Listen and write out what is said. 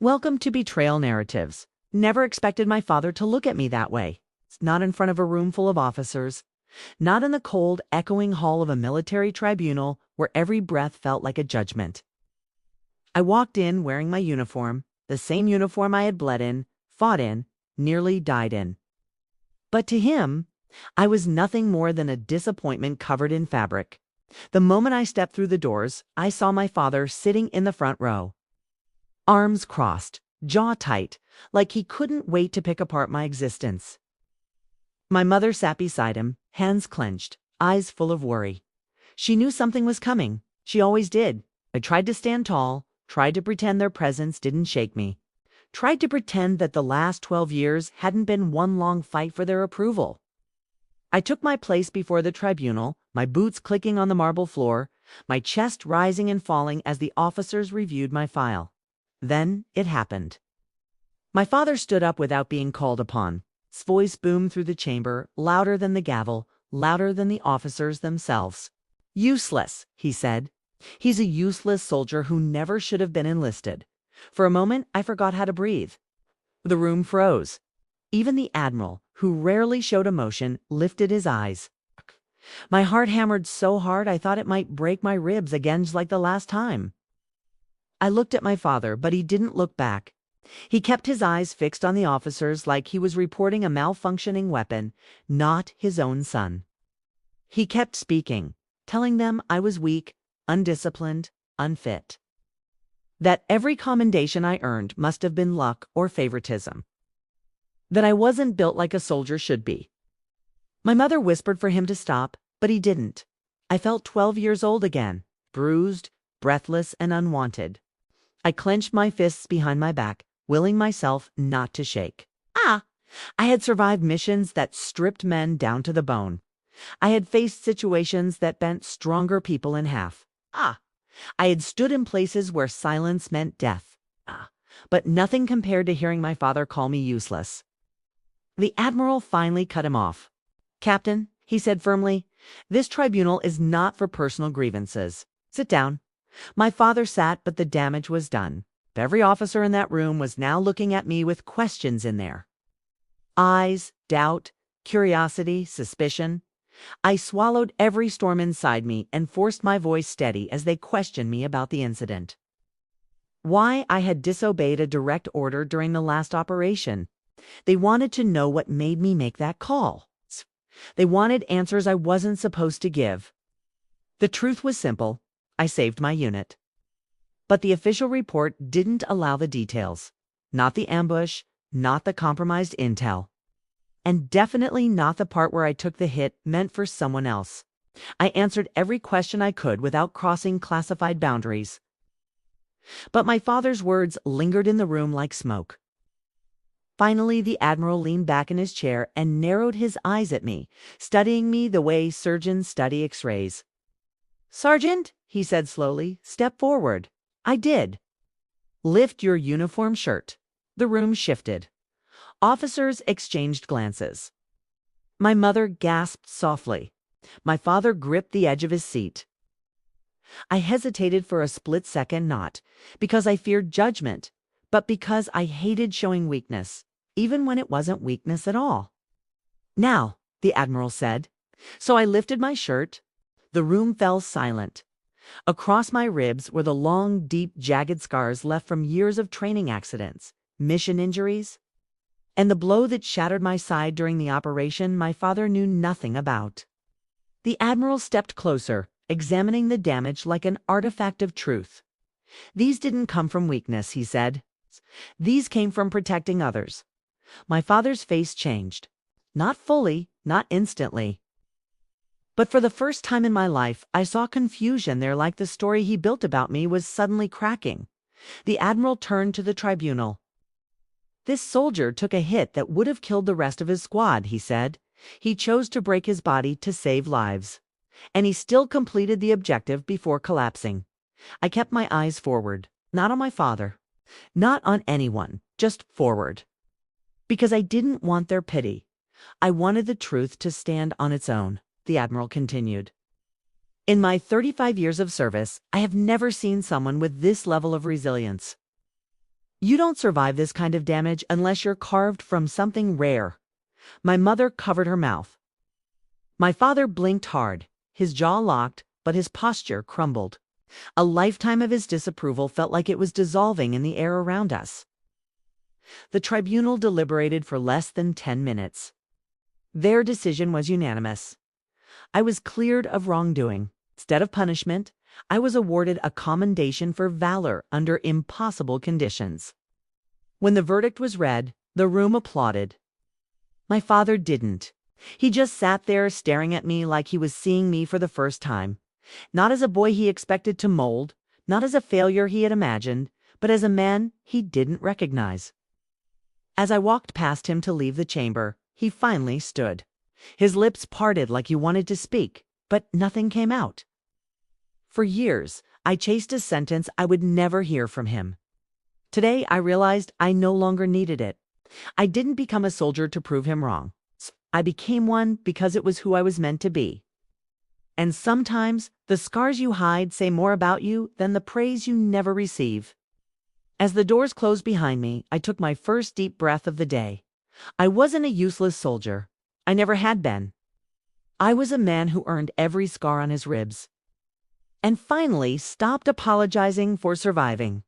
Welcome to Betrayal Narratives. Never expected my father to look at me that way. Not in front of a room full of officers. Not in the cold, echoing hall of a military tribunal where every breath felt like a judgment. I walked in wearing my uniform, the same uniform I had bled in, fought in, nearly died in. But to him, I was nothing more than a disappointment covered in fabric. The moment I stepped through the doors, I saw my father sitting in the front row. Arms crossed, jaw tight, like he couldn't wait to pick apart my existence. My mother sat beside him, hands clenched, eyes full of worry. She knew something was coming. She always did. I tried to stand tall, tried to pretend their presence didn't shake me, tried to pretend that the last 12 years hadn't been one long fight for their approval. I took my place before the tribunal, my boots clicking on the marble floor, my chest rising and falling as the officers reviewed my file. Then it happened. My father stood up without being called upon. His voice boomed through the chamber, louder than the gavel, louder than the officers themselves. "Useless," he said. "He's a useless soldier who never should have been enlisted." For a moment, I forgot how to breathe. The room froze. Even the Admiral, who rarely showed emotion, lifted his eyes. My heart hammered so hard I thought it might break my ribs again just like the last time. I looked at my father, but he didn't look back. He kept his eyes fixed on the officers like he was reporting a malfunctioning weapon, not his own son. He kept speaking, telling them I was weak, undisciplined, unfit. That every commendation I earned must have been luck or favoritism. That I wasn't built like a soldier should be. My mother whispered for him to stop, but he didn't. I felt 12 years old again, bruised, breathless, and unwanted. I clenched my fists behind my back, willing myself not to shake. I had survived missions that stripped men down to the bone. I had faced situations that bent stronger people in half. I had stood in places where silence meant death. But nothing compared to hearing my father call me useless. The Admiral finally cut him off. "Captain," he said firmly, "this tribunal is not for personal grievances. Sit down." My father sat, but the damage was done. Every officer in that room was now looking at me with questions in there. Eyes, doubt, curiosity, suspicion. I swallowed every storm inside me and forced my voice steady as they questioned me about the incident. Why I had disobeyed a direct order during the last operation. They wanted to know what made me make that call. They wanted answers I wasn't supposed to give. The truth was simple. I saved my unit. But the official report didn't allow the details. Not the ambush, not the compromised intel. And definitely not the part where I took the hit meant for someone else. I answered every question I could without crossing classified boundaries. But my father's words lingered in the room like smoke. Finally, the Admiral leaned back in his chair and narrowed his eyes at me, studying me the way surgeons study X-rays. "Sergeant," he said slowly, "step forward." I did. "Lift your uniform shirt." The room shifted. Officers exchanged glances. My mother gasped softly. My father gripped the edge of his seat. I hesitated for a split second, not because I feared judgment, but because I hated showing weakness, even when it wasn't weakness at all. "Now," the Admiral said. So I lifted my shirt. The room fell silent. Across my ribs were the long, deep, jagged scars left from years of training accidents, mission injuries, and the blow that shattered my side during the operation my father knew nothing about. The Admiral stepped closer, examining the damage like an artifact of truth. "These didn't come from weakness," he said. "These came from protecting others." My father's face changed. Not fully, not instantly. But for the first time in my life, I saw confusion there, like the story he built about me was suddenly cracking. The Admiral turned to the tribunal. "This soldier took a hit that would have killed the rest of his squad," he said. "He chose to break his body to save lives. And he still completed the objective before collapsing." I kept my eyes forward, not on my father, not on anyone, just forward. Because I didn't want their pity. I wanted the truth to stand on its own. The Admiral continued. "In my 35 years of service, I have never seen someone with this level of resilience. You don't survive this kind of damage unless you're carved from something rare. My mother covered her mouth. My father blinked hard, his jaw locked, but his posture crumbled. A lifetime of his disapproval felt like it was dissolving in the air around us. The tribunal deliberated for less than 10 minutes. Their decision was unanimous. I was cleared of wrongdoing. Instead of punishment, I was awarded a commendation for valor under impossible conditions. When the verdict was read, the room applauded. My father didn't. He just sat there staring at me like he was seeing me for the first time. Not as a boy he expected to mold, not as a failure he had imagined, but as a man he didn't recognize. As I walked past him to leave the chamber, he finally stood. His lips parted like he wanted to speak, but nothing came out. For years, I chased a sentence I would never hear from him. Today, I realized I no longer needed it. I didn't become a soldier to prove him wrong. I became one because it was who I was meant to be. And sometimes, the scars you hide say more about you than the praise you never receive. As the doors closed behind me, I took my first deep breath of the day. I wasn't a useless soldier. I never had been. I was a man who earned every scar on his ribs. And finally stopped apologizing for surviving.